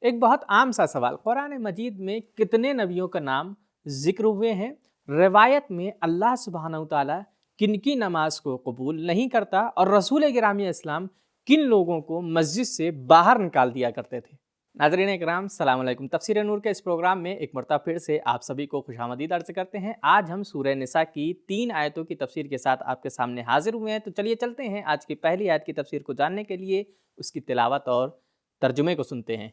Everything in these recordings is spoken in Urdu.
ایک بہت عام سا سوال، قرآن مجید میں کتنے نبیوں کا نام ذکر ہوئے ہیں؟ روایت میں اللہ سبحانہ وتعالیٰ کن کی نماز کو قبول نہیں کرتا اور رسول گرامی اسلام کن لوگوں کو مسجد سے باہر نکال دیا کرتے تھے؟ ناظرین اکرام، السلام علیکم۔ تفسیر نور کے اس پروگرام میں ایک مرتبہ پھر سے آپ سبھی کو خوش آمدید عرض کرتے ہیں۔ آج ہم سورہ نساء کی 3 آیتوں کی تفسیر کے ساتھ آپ کے سامنے حاضر ہوئے ہیں، تو چلیے چلتے ہیں آج کی پہلی آیت کی تفسیر کو جاننے کے لیے اس کی تلاوت اور ترجمے کو سنتے ہیں۔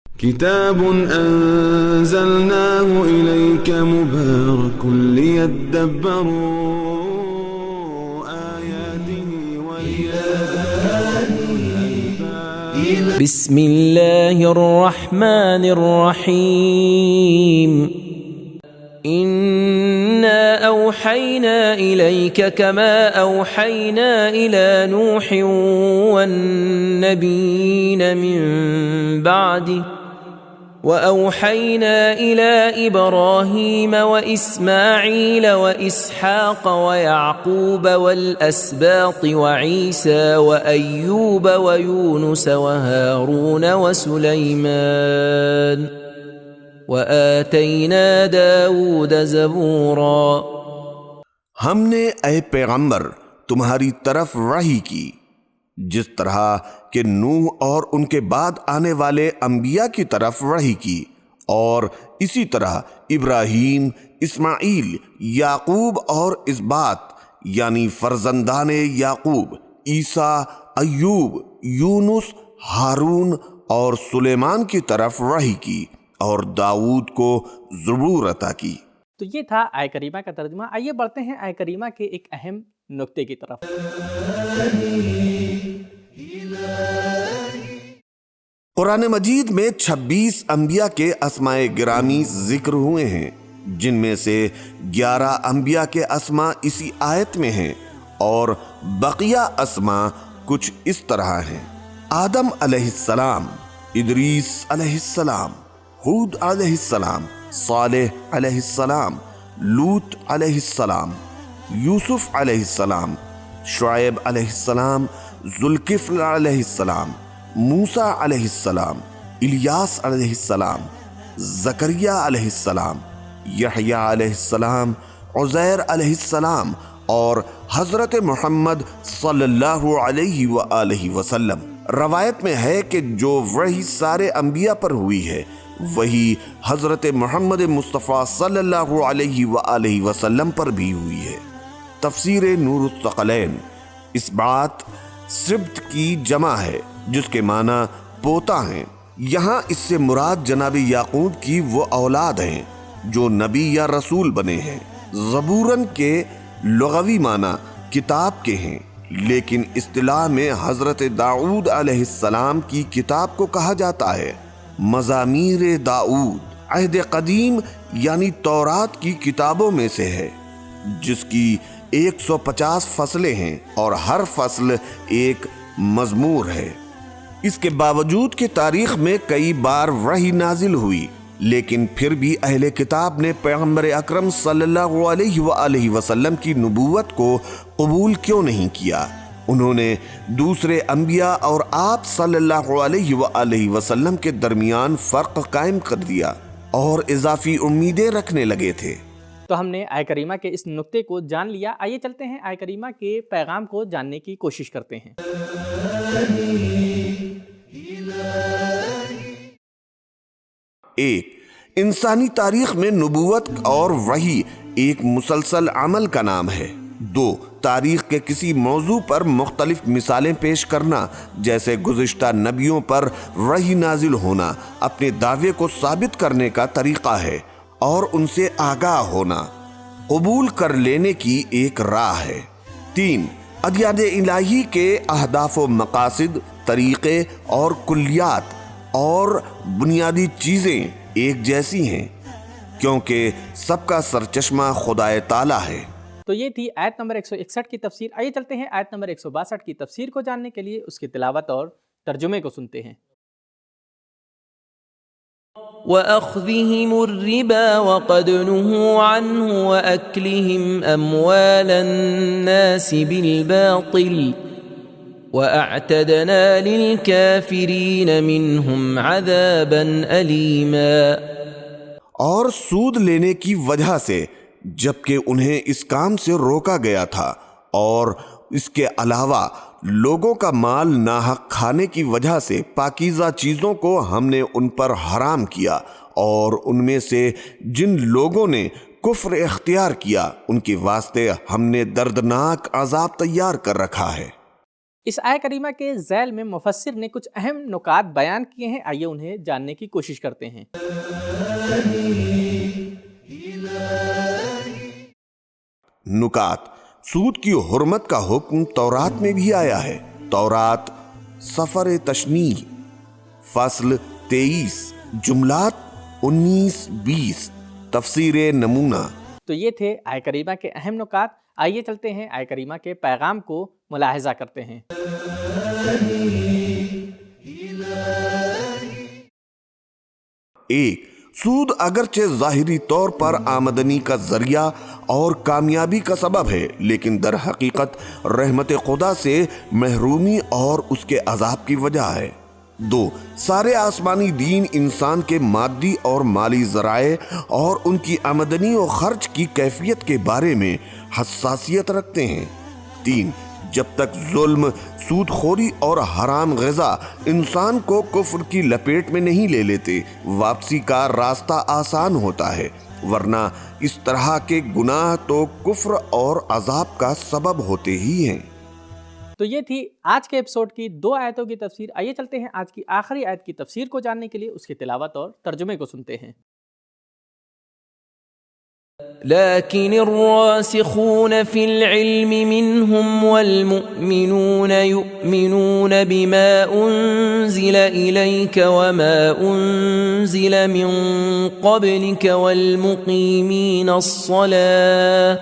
كتاب أنزلناه إليك مبارك ليدبروا آياته وليتذكروا بسم الله الرحمن الرحيم إنا أوحينا إليك كما أوحينا إلى نوح والنبيين من بعده وأوحينا إلى إبراهيم وإسماعيل وإسحاق ويعقوب والأسباط وعيسى وأيوب ويونس وهارون وسليمان وآتينا داود زبورا۔ ہم نے اے پیغمبر تمہاری طرف وحی کی جس طرح کہ نوح اور ان کے بعد آنے والے انبیاء کی طرف وحی کی، اور اسی طرح ابراہیم، اسماعیل، یعقوب اور اسباط یعنی فرزندان یعقوب، عیسیٰ، ایوب، یونس، ہارون اور سلیمان کی طرف وحی کی، اور داؤد کو زبور عطا کی۔ تو یہ تھا آیہ کریمہ کا ترجمہ۔ آئیے بڑھتے ہیں آیہ کریمہ کے ایک اہم نکتے کی طرف۔ قرآن مجید میں 26 انبیاء کے اسماء گرامی ذکر ہوئے ہیں، جن میں سے 11 انبیاء کے اسماء اسی آیت میں ہیں، اور بقیہ اسماء کچھ اس طرح ہیں: آدم علیہ السلام، ادریس علیہ السلام، ہود علیہ السلام، صالح علیہ السلام، لوط علیہ السلام، یوسف علیہ السلام، شعیب علیہ السلام، ذوالکفل علیہ السلام، موسیٰ علیہ السلام، الیاس علیہ السلام، زکریا علیہ السلام، یحییٰ علیہ السلام، عزیر علیہ السلام، اور حضرت محمد صلی اللہ علیہ وآلہ وسلم۔ روایت میں ہے کہ جو وحی سارے انبیاء پر ہوئی ہے وہی حضرت محمد مصطفیٰ صلی اللہ علیہ وآلہ وسلم پر بھی ہوئی ہے۔ تفسیر نور الثقلین۔ اسباط سبت کی جمع ہے جس کے معنی پوتا ہیں۔ یہاں اس سے مراد جناب یعقوب کی وہ اولاد ہیں جو نبی یا رسول بنے ہیں۔ زبورن کے لغوی معنی کتاب کے ہیں، لیکن اصطلاح میں حضرت داؤد علیہ السلام کی کتاب کو کہا جاتا ہے۔ مزامیر داؤد عہد قدیم یعنی تورات کی کتابوں میں سے ہے، جس کی 150 فصلیں ہیں اور ہر فصل ایک مزمور ہے۔ اس کے باوجود کہ تاریخ میں کئی بار وحی نازل ہوئی، لیکن پھر بھی اہل کتاب نے پیغمبر اکرم صلی اللہ علیہ وآلہ وسلم کی نبوت کو قبول کیوں نہیں کیا؟ انہوں نے دوسرے انبیاء اور آپ صلی اللہ علیہ وآلہ وسلم کے درمیان فرق قائم کر دیا اور اضافی امیدیں رکھنے لگے تھے۔ تو ہم نے آیہ کریمہ کے اس نکتے کو جان لیا۔ آئیے چلتے ہیں آیہ کریمہ کے پیغام کو جاننے کی کوشش کرتے ہیں۔ 1. انسانی تاریخ میں نبوت اور وحی ایک مسلسل عمل کا نام ہے۔ 2. تاریخ کے کسی موضوع پر مختلف مثالیں پیش کرنا، جیسے گزشتہ نبیوں پر وحی نازل ہونا، اپنے دعوے کو ثابت کرنے کا طریقہ ہے، اور ان سے آگاہ ہونا قبول کر لینے کی ایک راہ ہے۔ 3. ادیان الہی کے اہداف و مقاصد، طریقے اور کلیات اور بنیادی چیزیں ایک جیسی ہیں، کیونکہ سب کا سرچشمہ خدائے تعالیٰ ہے۔ تو یہ تھی آیت نمبر 161 کی تفسیر۔ آئیے چلتے ہیں آیت نمبر 162 کی تفسیر کو جاننے کے لیے اس کی تلاوت اور ترجمے کو سنتے ہیں۔ وَأَخْذِهِمُ الرِّبَا وَقَدْ نُهُوا عَنْهُ وَأَكْلِهِمْ أَمْوَالَ النَّاسِ بِالْبَاطِلِ وَأَعْتَدْنَا لِلْكَافِرِينَ مِنْهُمْ عَذَابًا أَلِيمًا۔ اور سود لینے کی وجہ سے جبکہ انہیں اس کام سے روکا گیا تھا، اور اس کے علاوہ لوگوں کا مال ناحق کھانے کی وجہ سے پاکیزہ چیزوں کو ہم نے ان پر حرام کیا، اور ان میں سے جن لوگوں نے کفر اختیار کیا ان کے واسطے ہم نے دردناک عذاب تیار کر رکھا ہے۔ اس آیہ کریمہ کے ذیل میں مفسر نے کچھ اہم نکات بیان کیے ہیں، آئیے انہیں جاننے کی کوشش کرتے ہیں۔ نکات: سود کی حرمت کا حکم تورات میں بھی آیا ہے۔ تورات سفر تشنیع فصل 23 جملات 19-20 تفسیر نمونہ۔ تو یہ تھے آیہ کریمہ کے اہم نکات، آئیے چلتے ہیں آیہ کریمہ کے پیغام کو ملاحظہ کرتے ہیں۔ 1. سود اگرچہ ظاہری طور پر آمدنی کا ذریعہ اور کامیابی کا سبب ہے، لیکن در حقیقت رحمت خدا سے محرومی اور اس کے عذاب کی وجہ ہے۔ 2. سارے آسمانی دین انسان کے مادی اور مالی ذرائع اور ان کی آمدنی و خرچ کی کیفیت کے بارے میں حساسیت رکھتے ہیں۔ 3. جب تک ظلم، سود خوری اور حرام غذا انسان کو کفر کی لپیٹ میں نہیں لے لیتے، واپسی کا راستہ آسان ہوتا ہے، ورنہ اس طرح کے گناہ تو کفر اور عذاب کا سبب ہوتے ہی ہیں۔ تو یہ تھی آج کے ایپیسوڈ کی 2 آیتوں کی تفسیر۔ آئیے چلتے ہیں آج کی آخری آیت کی تفسیر کو جاننے کے لیے اس کی تلاوت اور ترجمے کو سنتے ہیں۔ لكن الراسخون في العلم منهم والمؤمنون يؤمنون بما أنزل إليك وما أنزل من قبلك والمقيمين الصلاة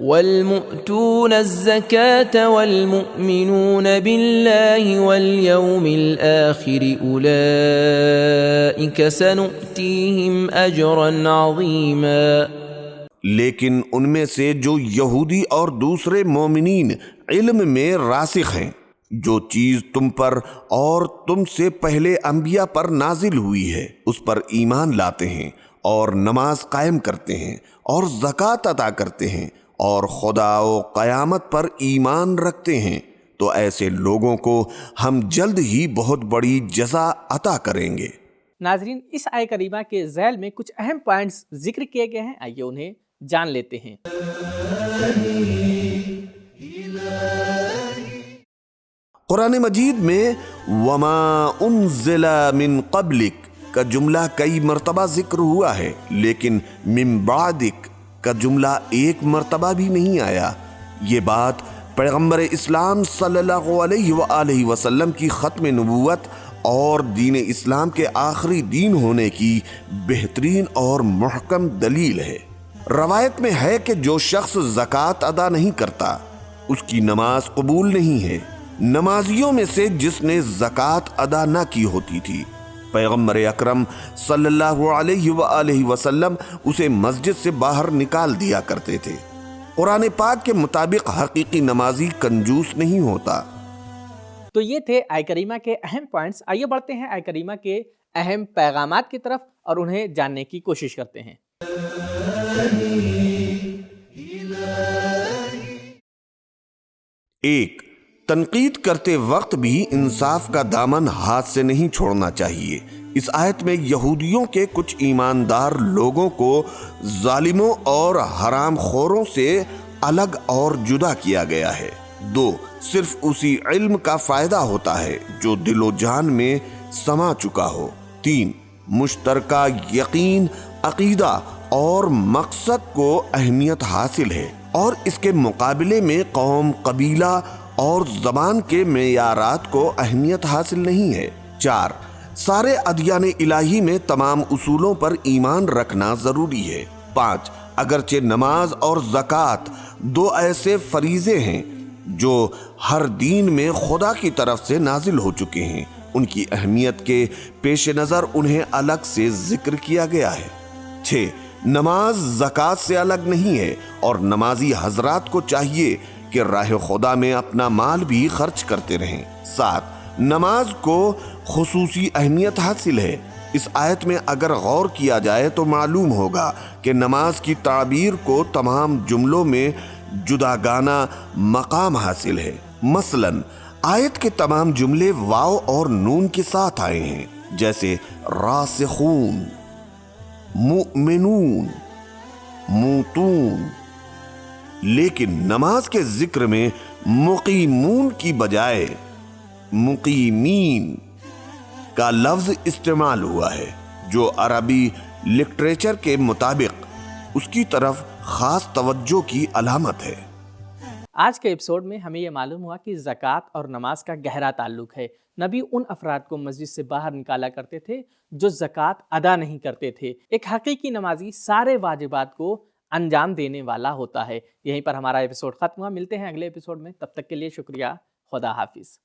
والمؤتون الزكاة والمؤمنون بالله واليوم الآخر أولئك سنؤتيهم أجرا عظيما۔ لیکن ان میں سے جو یہودی اور دوسرے مومنین علم میں راسخ ہیں، جو چیز تم پر اور تم سے پہلے انبیاء پر نازل ہوئی ہے اس پر ایمان لاتے ہیں، اور نماز قائم کرتے ہیں، اور زکوٰۃ ادا کرتے ہیں، اور خدا و قیامت پر ایمان رکھتے ہیں، تو ایسے لوگوں کو ہم جلد ہی بہت بڑی جزا عطا کریں گے۔ ناظرین، اس آیہ کریمہ کے ذیل میں کچھ اہم پوائنٹس ذکر کیے گئے ہیں، آئیے انہیں جان لیتے ہیں۔ قرآن مجید میں وما انزل من قبلک کا جملہ کئی مرتبہ ذکر ہوا ہے، لیکن من بعدک کا جملہ ایک مرتبہ بھی نہیں آیا۔ یہ بات پیغمبر اسلام صلی اللہ علیہ وآلہ وسلم کی ختم نبوت اور دین اسلام کے آخری دین ہونے کی بہترین اور محکم دلیل ہے۔ روایت میں ہے کہ جو شخص زکوٰۃ ادا نہیں کرتا اس کی نماز قبول نہیں ہے۔ نمازیوں میں سے جس نے زکوٰۃ ادا نہ کی ہوتی تھی، پیغمبر اکرم صلی اللہ علیہ وآلہ وسلم اسے مسجد سے باہر نکال دیا کرتے تھے۔ قرآن پاک کے مطابق حقیقی نمازی کنجوس نہیں ہوتا۔ تو یہ تھے آیہ کریمہ کے اہم پوائنٹس، آئیے بڑھتے ہیں آیہ کریمہ کے اہم پیغامات کی طرف اور انہیں جاننے کی کوشش کرتے ہیں۔ 1. تنقید کرتے وقت بھی انصاف کا دامن ہاتھ سے نہیں چھوڑنا چاہیے۔ اس آیت میں یہودیوں کے کچھ ایماندار لوگوں کو ظالموں اور حرام خوروں سے الگ اور جدا کیا گیا ہے۔ 2. صرف اسی علم کا فائدہ ہوتا ہے جو دل و جان میں سما چکا ہو۔ 3. مشترکہ یقین، عقیدہ اور مقصد کو اہمیت حاصل ہے، اور اس کے مقابلے میں قوم، قبیلہ اور زبان کے معیارات کو اہمیت حاصل نہیں ہے۔ 4. سارے ادیان الہی میں تمام اصولوں پر ایمان رکھنا ضروری ہے۔ 5. اگرچہ نماز اور زکوٰۃ 2 ایسے فریضے ہیں جو ہر دین میں خدا کی طرف سے نازل ہو چکے ہیں، ان کی اہمیت کے پیش نظر انہیں الگ سے ذکر کیا گیا ہے۔ 6. نماز زکوٰۃ سے الگ نہیں ہے، اور نمازی حضرات کو چاہیے کہ راہ خدا میں اپنا مال بھی خرچ کرتے رہیں۔ 7، نماز کو خصوصی اہمیت حاصل ہے۔ اس آیت میں اگر غور کیا جائے تو معلوم ہوگا کہ نماز کی تعبیر کو تمام جملوں میں جداگانہ مقام حاصل ہے۔ مثلاً آیت کے تمام جملے واو اور نون کے ساتھ آئے ہیں، جیسے راسخون، مؤمنون، موتون، لیکن نماز کے ذکر میں مقیمون کی بجائے مقیمین کا لفظ استعمال ہوا ہے، جو عربی لٹریچر کے مطابق اس کی طرف خاص توجہ کی علامت ہے۔ آج کے ایپیسوڈ میں ہمیں یہ معلوم ہوا کہ زکوٰۃ اور نماز کا گہرا تعلق ہے۔ نبی ان افراد کو مسجد سے باہر نکالا کرتے تھے جو زکوٰۃ ادا نہیں کرتے تھے۔ ایک حقیقی نمازی سارے واجبات کو انجام دینے والا ہوتا ہے۔ یہیں پر ہمارا ایپیسوڈ ختم ہوا۔ ملتے ہیں اگلے ایپیسوڈ میں، تب تک کے لیے شکریہ، خدا حافظ۔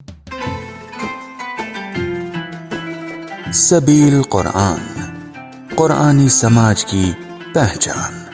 سبیل قرآن، قرآنی سماج کی پہچان۔